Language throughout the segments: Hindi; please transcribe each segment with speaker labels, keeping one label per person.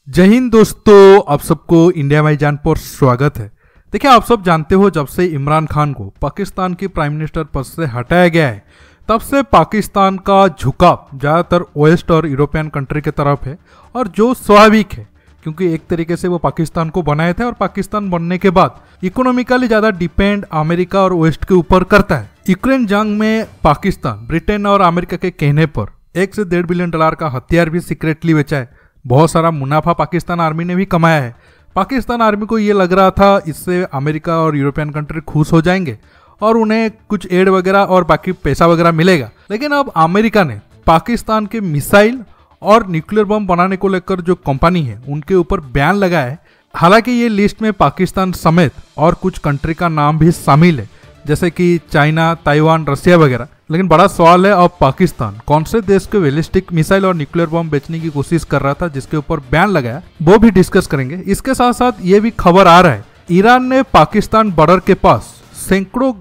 Speaker 1: जय हिंद दोस्तों, आप सबको इंडिया माई जान पर स्वागत है। देखिए, आप सब जानते हो जब से इमरान खान को पाकिस्तान के प्राइम मिनिस्टर पद से हटाया गया है तब से पाकिस्तान का झुकाव ज़्यादातर वेस्ट और यूरोपियन कंट्री की तरफ है, और जो स्वाभाविक है क्योंकि एक तरीके से वो पाकिस्तान को बनाए थे और पाकिस्तान बनने के बाद इकोनॉमिकली ज़्यादा डिपेंड अमेरिका और वेस्ट के ऊपर करता है। यूक्रेन जंग में पाकिस्तान ब्रिटेन और अमेरिका के कहने पर 1 से 1.5 बिलियन डॉलर का हथियार भी सीक्रेटली बेचा है। बहुत सारा मुनाफा पाकिस्तान आर्मी ने भी कमाया है। पाकिस्तान आर्मी को ये लग रहा था इससे अमेरिका और यूरोपियन कंट्री खुश हो जाएंगे और उन्हें कुछ एड वगैरह और बाकी पैसा वगैरह मिलेगा। लेकिन अब अमेरिका ने पाकिस्तान के मिसाइल और न्यूक्लियर बम बनाने को लेकर जो कंपनी है उनके ऊपर बैन लगाया है। हालांकि ये लिस्ट में पाकिस्तान समेत और कुछ कंट्री का नाम भी शामिल है, जैसे कि चाइना, ताइवान, रसिया वगैरह। लेकिन बड़ा सवाल है, अब पाकिस्तान कौन से देश के बैलिस्टिक मिसाइल और न्यूक्लियर बम बेचने की कोशिश कर रहा था जिसके ऊपर बैन लगाया, वो भी डिस्कस करेंगे। इसके साथ साथ ये भी खबर आ रहा है ईरान ने पाकिस्तान बॉर्डर के पास सैकड़ों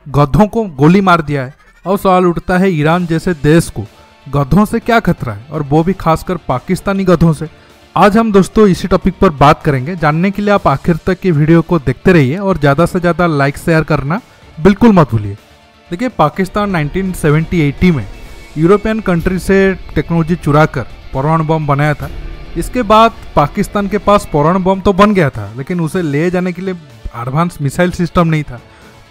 Speaker 1: गधों को गोली मार दिया है। अब सवाल उठता है, ईरान जैसे देश को गधों से क्या खतरा है, और वो भी खासकर पाकिस्तानी गधों से। आज हम दोस्तों इसी टॉपिक पर बात करेंगे। जानने के लिए आप आखिर तक ये वीडियो को देखते रहिए और ज़्यादा से ज़्यादा लाइक शेयर करना बिल्कुल मत भूलिए। देखिए, पाकिस्तान 1970-80 में यूरोपियन कंट्री से टेक्नोलॉजी चुरा कर परमाणु बम बनाया था। इसके बाद पाकिस्तान के पास परमाणु बम तो बन गया था, लेकिन उसे ले जाने के लिए एडवांस मिसाइल सिस्टम नहीं था।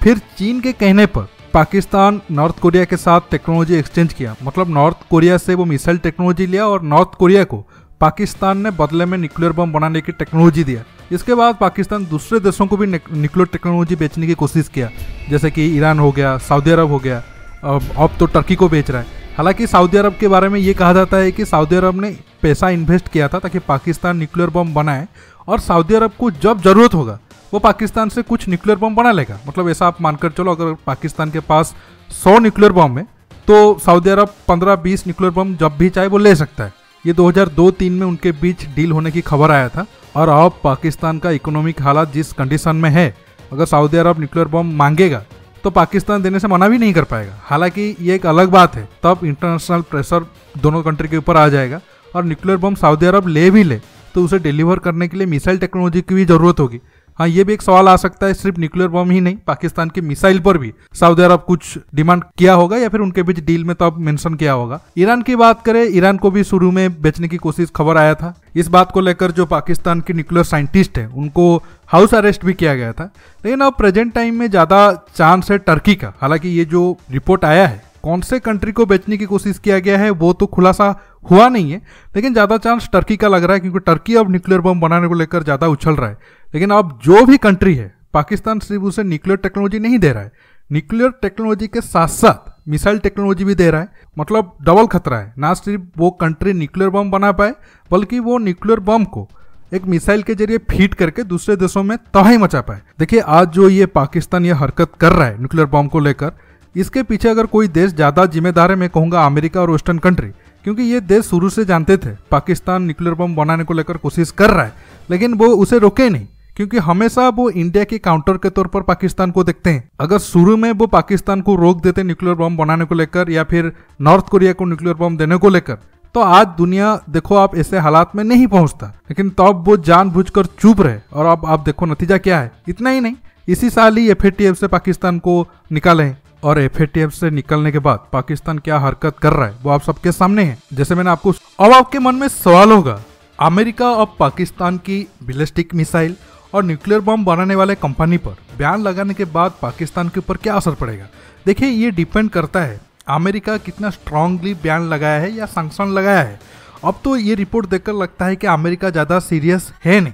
Speaker 1: फिर चीन के कहने पर पाकिस्तान नॉर्थ कोरिया के साथ टेक्नोलॉजी एक्सचेंज किया, मतलब नॉर्थ कोरिया से वो मिसाइल टेक्नोलॉजी लिया और नॉर्थ कोरिया को पाकिस्तान ने बदले में न्यूक्लियर बम बनाने की टेक्नोलॉजी दिया। इसके बाद पाकिस्तान दूसरे देशों को भी न्यूक्लियर टेक्नोलॉजी बेचने की कोशिश किया, जैसे कि ईरान हो गया, सऊदी अरब हो गया, अब तो टर्की को बेच रहा है। हालांकि सऊदी अरब के बारे में ये कहा जाता है कि सऊदी अरब ने पैसा इन्वेस्ट किया था ताकि पाकिस्तान न्यूक्लियर बम बनाए, और सऊदी अरब को जब जरूरत होगा वो पाकिस्तान से कुछ न्यूक्लियर बम बना लेगा। मतलब ऐसा आप मानकर चलो, अगर पाकिस्तान के पास 100 न्यूक्लियर बम है तो सऊदी अरब 15-20 न्यूक्लियर बम जब भी चाहे वो ले सकता है। ये 2002-3 में उनके बीच डील होने की खबर आया था। और अब पाकिस्तान का इकोनॉमिक हालात जिस कंडीशन में है, अगर सऊदी अरब न्यूक्लियर बम मांगेगा तो पाकिस्तान देने से मना भी नहीं कर पाएगा। हालांकि ये एक अलग बात है, तब इंटरनेशनल प्रेशर दोनों कंट्री के ऊपर आ जाएगा, और न्यूक्लियर बम सऊदी अरब ले भी ले तो उसे डिलीवर करने के लिए मिसाइल टेक्नोलॉजी की भी जरूरत होगी। हाँ, ये भी एक सवाल आ सकता है, सिर्फ न्यूक्लियर बम ही नहीं, पाकिस्तान के मिसाइल पर भी सऊदी अरब कुछ डिमांड किया होगा या फिर उनके बीच डील में तो अब मेंशन किया होगा। ईरान की बात करें, ईरान को भी शुरू में बेचने की कोशिश खबर आया था। इस बात को लेकर जो पाकिस्तान के न्यूक्लियर साइंटिस्ट है उनको हाउस अरेस्ट भी किया गया था। लेकिन अब प्रेजेंट टाइम में ज्यादा चांस है टर्की का। हालांकि ये जो रिपोर्ट आया है कौन से कंट्री को बेचने की कोशिश किया गया है वो तो खुलासा हुआ नहीं है, लेकिन ज्यादा चांस टर्की का लग रहा है, क्योंकि टर्की अब न्यूक्लियर बम बनाने को लेकर ज्यादा उछल रहा है। लेकिन अब जो भी कंट्री है, पाकिस्तान सिर्फ उसे न्यूक्लियर टेक्नोलॉजी नहीं दे रहा है, न्यूक्लियर टेक्नोलॉजी के साथ साथ मिसाइल टेक्नोलॉजी भी दे रहा है। मतलब डबल खतरा है, ना सिर्फ वो कंट्री न्यूक्लियर बम बना पाए बल्कि वो न्यूक्लियर बम को एक मिसाइल के जरिए फीड करके दूसरे देशों में तबाही मचा पाए। देखिए, आज जो ये पाकिस्तान ये हरकत कर रहा है न्यूक्लियर बम को लेकर, इसके पीछे अगर कोई देश ज्यादा जिम्मेदार है, मैं कहूंगा अमेरिका और वेस्टर्न कंट्री, क्योंकि ये देश शुरू से जानते थे पाकिस्तान न्यूक्लियर बम बनाने को लेकर कोशिश कर रहा है, लेकिन वो उसे रोके नहीं, क्योंकि हमेशा वो इंडिया के काउंटर के तौर पर पाकिस्तान को देखते हैं। अगर शुरू में वो पाकिस्तान को रोक देते न्यूक्लियर बम बनाने को लेकर या फिर नॉर्थ कोरिया को न्यूक्लियर बम देने को लेकर, तो आज दुनिया देखो आप ऐसे हालात में नहीं पहुंचता। लेकिन तब वो जानबूझकर चुप रहे, और अब आप देखो नतीजा क्या है। इतना ही नहीं, इसी साल ही FATF से पाकिस्तान को निकाले हैं, और FATF से निकलने के बाद पाकिस्तान क्या हरकत कर रहा है वो आप सबके सामने है। जैसे मैंने आपको, अब आपके मन में सवाल होगा, अमेरिका अब पाकिस्तान की बैलिस्टिक मिसाइल और न्यूक्लियर बम बनाने वाले कंपनी पर बैन लगाने के बाद पाकिस्तान के ऊपर क्या असर पड़ेगा। देखिए, ये डिपेंड करता है अमेरिका कितना स्ट्रांगली बैन लगाया है या सैंक्शन लगाया है। अब तो ये रिपोर्ट देखकर लगता है कि अमेरिका ज़्यादा सीरियस है नहीं,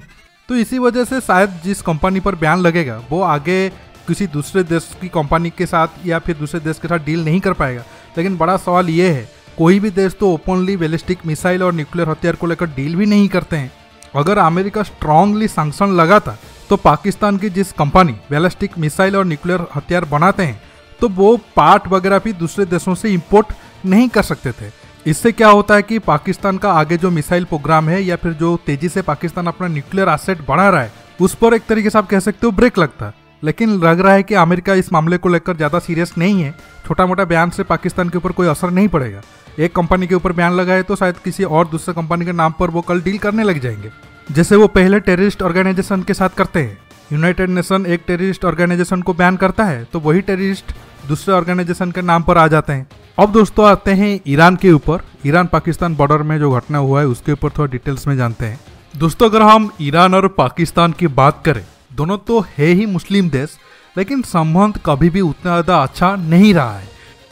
Speaker 1: तो इसी वजह से शायद जिस कंपनी पर बैन लगेगा वो आगे किसी दूसरे देश की कंपनी के साथ या फिर दूसरे देश के साथ डील नहीं कर पाएगा। लेकिन बड़ा सवाल ये है, कोई भी देश तो ओपनली बैलिस्टिक मिसाइल और न्यूक्लियर हथियार को लेकर डील भी नहीं करते हैं। अगर अमेरिका स्ट्रांगली सैंक्शन लगाता तो पाकिस्तान की जिस कंपनी बैलिस्टिक मिसाइल और न्यूक्लियर हथियार बनाते हैं तो वो पार्ट वगैरह भी दूसरे देशों से इंपोर्ट नहीं कर सकते थे। इससे क्या होता है कि पाकिस्तान का आगे जो मिसाइल प्रोग्राम है या फिर जो तेजी से पाकिस्तान अपना न्यूक्लियर एसेट बढ़ा रहा है उस पर एक तरीके से आप कह सकते हो ब्रेक लगता है। लेकिन लग रहा है कि अमेरिका इस मामले को लेकर ज़्यादा सीरियस नहीं है। छोटा मोटा बयान से पाकिस्तान के ऊपर कोई असर नहीं पड़ेगा। एक कंपनी के ऊपर बयान लगाए तो शायद किसी और दूसरे कंपनी के नाम पर वो कल डील करने लग जाएंगे। जैसे वो पहले टेररिस्ट ऑर्गेनाइजेशन के साथ करते हैं। यूनाइटेड नेशन एक टेररिस्ट ऑर्गेनाइजेशन को बैन करता है तो वही टेररिस्ट दूसरे ऑर्गेनाइजेशन के नाम पर आ जाते हैं। अब दोस्तों आते हैं ईरान के ऊपर। ईरान पाकिस्तान बॉर्डर में जो घटना हुआ है उसके ऊपर थोड़ा डिटेल्स में जानते हैं। दोस्तों अगर हम ईरान और पाकिस्तान की बात करें, दोनों तो है ही मुस्लिम देश, लेकिन संबंध कभी भी उतना ज़्यादा अच्छा नहीं रहा है,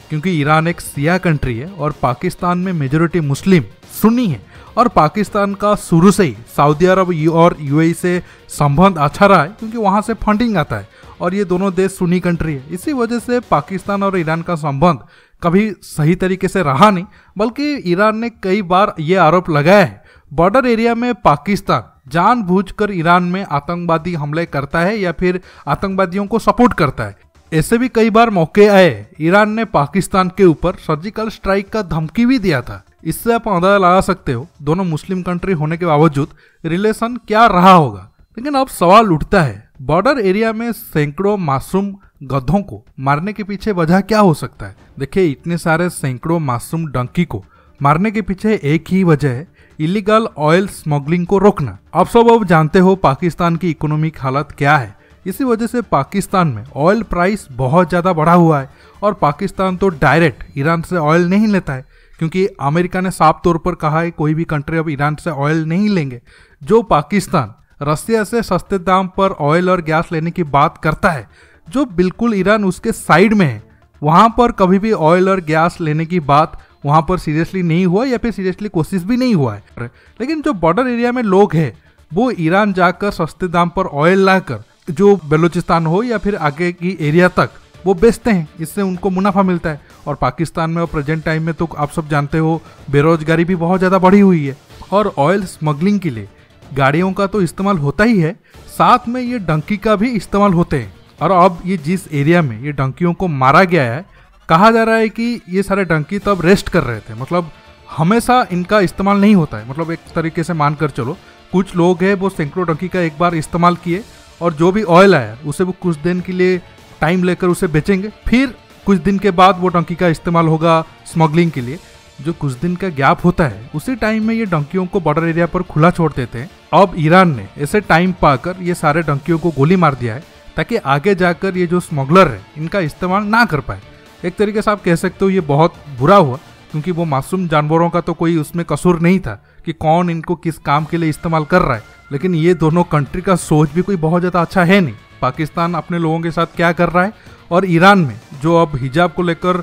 Speaker 1: क्योंकि ईरान एक शिया कंट्री है और पाकिस्तान में मेजोरिटी मुस्लिम सुन्नी है। और पाकिस्तान का शुरू से ही सऊदी अरब और यूएई से संबंध अच्छा रहा है, क्योंकि वहाँ से फंडिंग आता है और ये दोनों देश सुन्नी कंट्री है। इसी वजह से पाकिस्तान और ईरान का संबंध कभी सही तरीके से रहा नहीं, बल्कि ईरान ने कई बार ये आरोप लगाया है बॉर्डर एरिया में पाकिस्तान जानबूझकर ईरान में आतंकवादी हमले करता है या फिर आतंकवादियों को सपोर्ट करता है। ऐसे भी कई बार मौके आए, ईरान ने पाकिस्तान के ऊपर सर्जिकल स्ट्राइक का धमकी भी दिया था। इससे आप अंदाजा लगा सकते हो दोनों मुस्लिम कंट्री होने के बावजूद रिलेशन क्या रहा होगा। लेकिन अब सवाल उठता है, बॉर्डर एरिया में सैकड़ों मासूम गधों को मारने के पीछे वजह क्या हो सकता है? देखिए, इतने सारे सैकड़ों मासूम डंकी को मारने के पीछे एक ही वजह है, इलीगल ऑयल स्मगलिंग को रोकना। आप सब अब जानते हो पाकिस्तान की इकोनॉमिक हालत क्या है। इसी वजह से पाकिस्तान में ऑयल प्राइस बहुत ज़्यादा बढ़ा हुआ है और पाकिस्तान तो डायरेक्ट ईरान से ऑयल नहीं लेता है, क्योंकि अमेरिका ने साफ तौर पर कहा है कोई भी कंट्री अब ईरान से ऑयल नहीं लेंगे। जो पाकिस्तान रसिया से सस्ते दाम पर ऑयल और गैस लेने की बात करता है, जो बिल्कुल ईरान उसके साइड में है, वहाँ पर कभी भी ऑयल और गैस लेने की बात वहाँ पर सीरियसली नहीं हुआ या फिर सीरियसली कोशिश भी नहीं हुआ है। लेकिन जो बॉर्डर एरिया में लोग हैं वो ईरान जाकर सस्ते दाम पर ऑयल लाकर जो बलूचिस्तान हो या फिर आगे की एरिया तक वो बेचते हैं, इससे उनको मुनाफा मिलता है। और पाकिस्तान में और प्रेजेंट टाइम में तो आप सब जानते हो बेरोजगारी भी बहुत ज़्यादा बढ़ी हुई है और ऑयल स्मगलिंग के लिए गाड़ियों का तो इस्तेमाल होता ही है, साथ में ये डंकी का भी इस्तेमाल होते हैं। और अब ये जिस एरिया में ये डंकियों को मारा गया है, कहा जा रहा है कि ये सारे डंकी तब रेस्ट कर रहे थे, मतलब हमेशा इनका इस्तेमाल नहीं होता है। मतलब एक तरीके से मानकर चलो, कुछ लोग हैं वो सैकड़ों डंकी का एक बार इस्तेमाल किए और जो भी ऑयल आया उसे वो कुछ दिन के लिए टाइम लेकर उसे बेचेंगे, फिर कुछ दिन के बाद वो डंकी का इस्तेमाल होगा स्मगलिंग के लिए। जो कुछ दिन का गैप होता है उसी टाइम में ये डंकियों को बॉर्डर एरिया पर खुला छोड़ देते हैं। अब ईरान ने ऐसे टाइम पाकर ये सारे डंकियों को गोली मार दिया है ताकि आगे जाकर ये जो स्मगलर है इनका इस्तेमाल ना कर पाए। एक तरीके से आप कह सकते हो ये बहुत बुरा हुआ, क्योंकि वो मासूम जानवरों का तो कोई उसमें कसूर नहीं था कि कौन इनको किस काम के लिए इस्तेमाल कर रहा है। लेकिन ये दोनों कंट्री का सोच भी कोई बहुत ज़्यादा अच्छा है नहीं। पाकिस्तान अपने लोगों के साथ क्या कर रहा है और ईरान में जो अब हिजाब को लेकर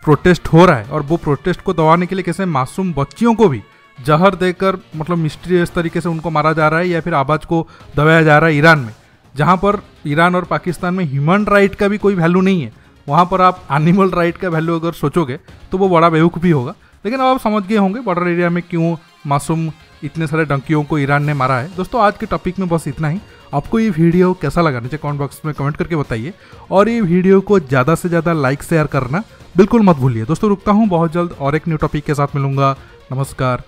Speaker 1: प्रोटेस्ट हो रहा है और वो प्रोटेस्ट को दबाने के लिए कैसे मासूम बच्चियों को भी जहर देकर मतलब मिस्टीरियस तरीके से उनको मारा जा रहा है या फिर आवाज़ को दबाया जा रहा है ईरान में, जहाँ पर ईरान और पाकिस्तान में ह्यूमन राइट का भी कोई वैल्यू नहीं है, वहाँ पर आप एनिमल राइट का वैल्यू अगर सोचोगे तो वो बड़ा बेवकूफ़ी होगा। लेकिन अब आप समझ गए होंगे बॉर्डर एरिया में क्यों मासूम इतने सारे डंकियों को ईरान ने मारा है। दोस्तों आज के टॉपिक में बस इतना ही। आपको ये वीडियो कैसा लगा नीचे कमेंट बॉक्स में कमेंट करके बताइए और ये वीडियो को ज़्यादा से ज़्यादा लाइक शेयर करना बिल्कुल मत भूलिए। दोस्तों रुकता हूँ, बहुत जल्द और एक न्यू टॉपिक के साथ मिलूंगा। नमस्कार।